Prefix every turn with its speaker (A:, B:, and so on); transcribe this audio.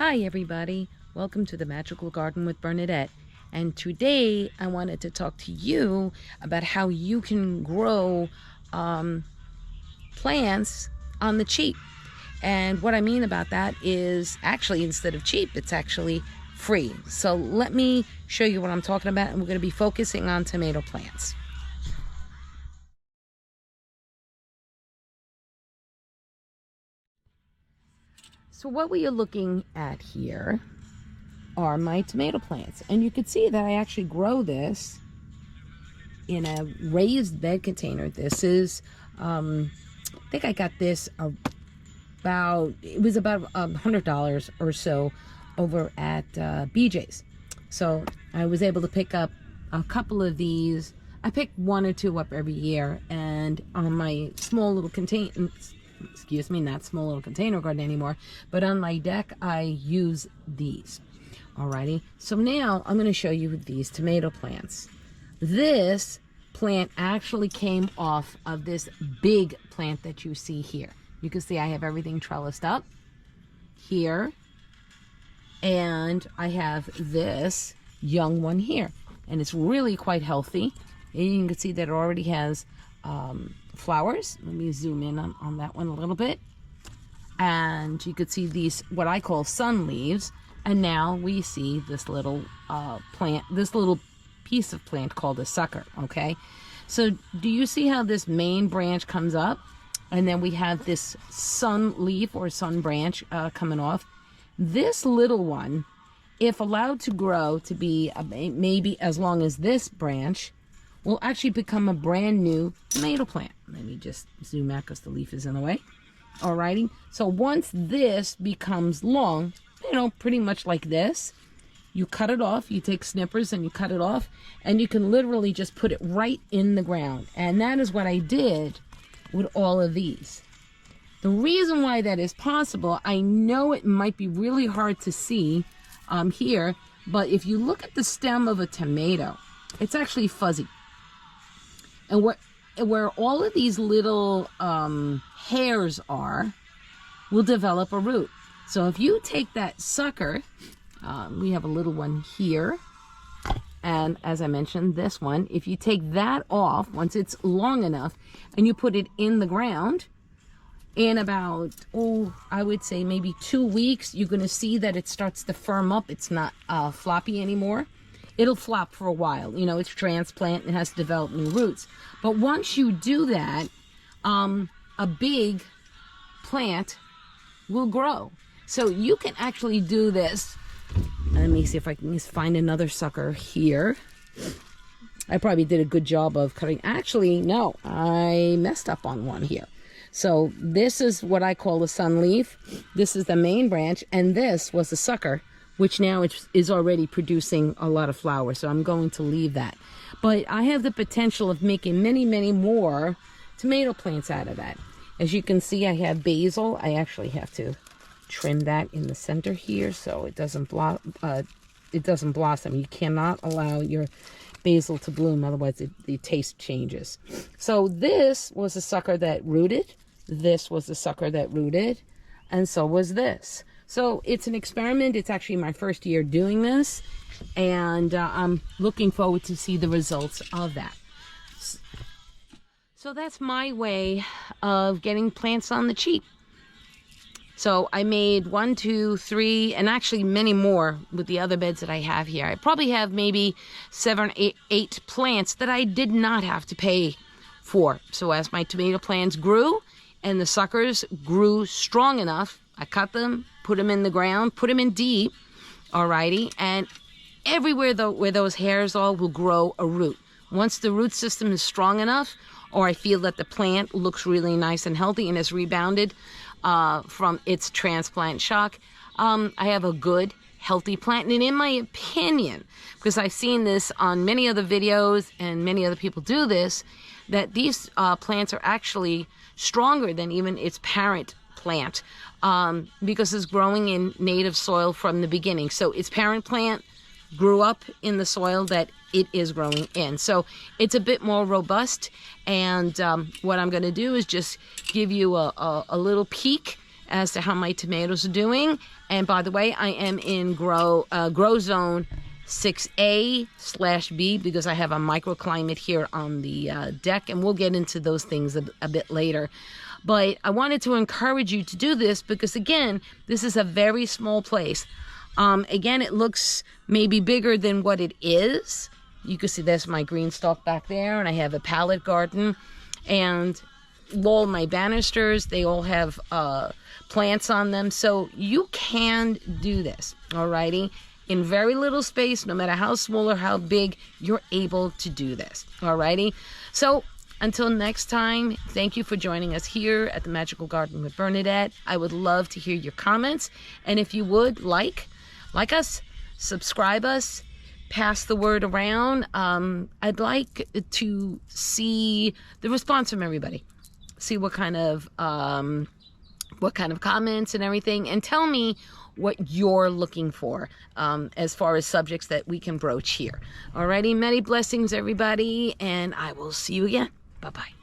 A: Hi everybody, welcome to the Magical Garden with Bernadette, and today I wanted to talk to you about how you can grow plants on the cheap. And what I mean about that is actually instead of cheap, it's actually free. So let me show you what I'm talking about, and we're going to be focusing on tomato plants. So what we are looking at here are my tomato plants, and you can see that I actually grow this in a raised bed container. This is I think I got this about $100 or so over at BJ's. So I was able to pick up a couple of these. I pick one or two up every year, and on my small little container, excuse me, not small little container garden anymore, but on my deck I use these. Alrighty, so now I'm going to show you these tomato plants. This plant actually came off of this big plant that you see here. You can see I have everything trellised up here, and I have this young one here, and it's really quite healthy. And you can see that it already has flowers. Let me zoom in on that one a little bit, and you could see these, what I call sun leaves. And now we see this little plant, this little piece of plant called a sucker. Okay, so do you see how this main branch comes up, and then we have this sun leaf or sun branch coming off? This little one, if allowed to grow to be maybe as long as this branch, will actually become a brand new tomato plant. Let me just zoom out because the leaf is in the way. Alrighty, so once this becomes long, you know, pretty much like this, you cut it off, you take snippers and you cut it off, and you can literally just put it right in the ground. And that is what I did with all of these. The reason why that is possible, I know it might be really hard to see here, but if you look at the stem of a tomato, it's actually fuzzy. And where all of these little hairs are, will develop a root. So if you take that sucker, we have a little one here, and as I mentioned, this one, if you take that off, once it's long enough, and you put it in the ground, in about, I would say maybe 2 weeks, you're going to see that it starts to firm up. It's not floppy anymore. It'll flop for a while. You know, it's transplant and has to develop new roots. But once you do that, a big plant will grow. So you can actually do this. Let me see if I can just find another sucker here. I probably did a good job of cutting. Actually, no, I messed up on one here. So this is what I call a sun leaf. This is the main branch, and this was the sucker, which now is already producing a lot of flowers. So I'm going to leave that. But I have the potential of making many, many more tomato plants out of that. As you can see, I have basil. I actually have to trim that in the center here so it doesn't blossom. You cannot allow your basil to bloom, otherwise the taste changes. So this was a sucker that rooted. This was a sucker that rooted, and so was this. So it's an experiment. It's actually my first year doing this, and I'm looking forward to see the results of that. So that's my way of getting plants on the cheap. So I made 1, 2, 3, and actually many more with the other beds that I have here. I probably have maybe 7 or 8 plants that I did not have to pay for. So as my tomato plants grew and the suckers grew strong enough, I cut them, put them in the ground, put them in deep, alrighty, and everywhere where those hairs are will grow a root. Once the root system is strong enough, or I feel that the plant looks really nice and healthy and has rebounded from its transplant shock, I have a good, healthy plant. And in my opinion, because I've seen this on many other videos and many other people do this, that these plants are actually stronger than even its parent plant because it's growing in native soil from the beginning. So its parent plant grew up in the soil that it is growing in. So it's a bit more robust, and what I'm going to do is just give you a little peek as to how my tomatoes are doing. And by the way, I am in grow zone 6A/B because I have a microclimate here on the deck, and we'll get into those things a bit later. But I wanted to encourage you to do this because, again, this is a very small place. Again, it looks maybe bigger than what it is. You can see there's my green stalk back there, and I have a pallet garden. And all my banisters, they all have plants on them. So you can do this, alrighty? In very little space, no matter how small or how big, you're able to do this, alrighty? So until next time, thank you for joining us here at the Magickal Garden with Bernadette. I would love to hear your comments. And if you would like us, subscribe us, pass the word around. I'd like to see the response from everybody. See what kind of comments and everything, and tell me what you're looking for as far as subjects that we can broach here. Alrighty, many blessings, everybody, and I will see you again. Bye-bye.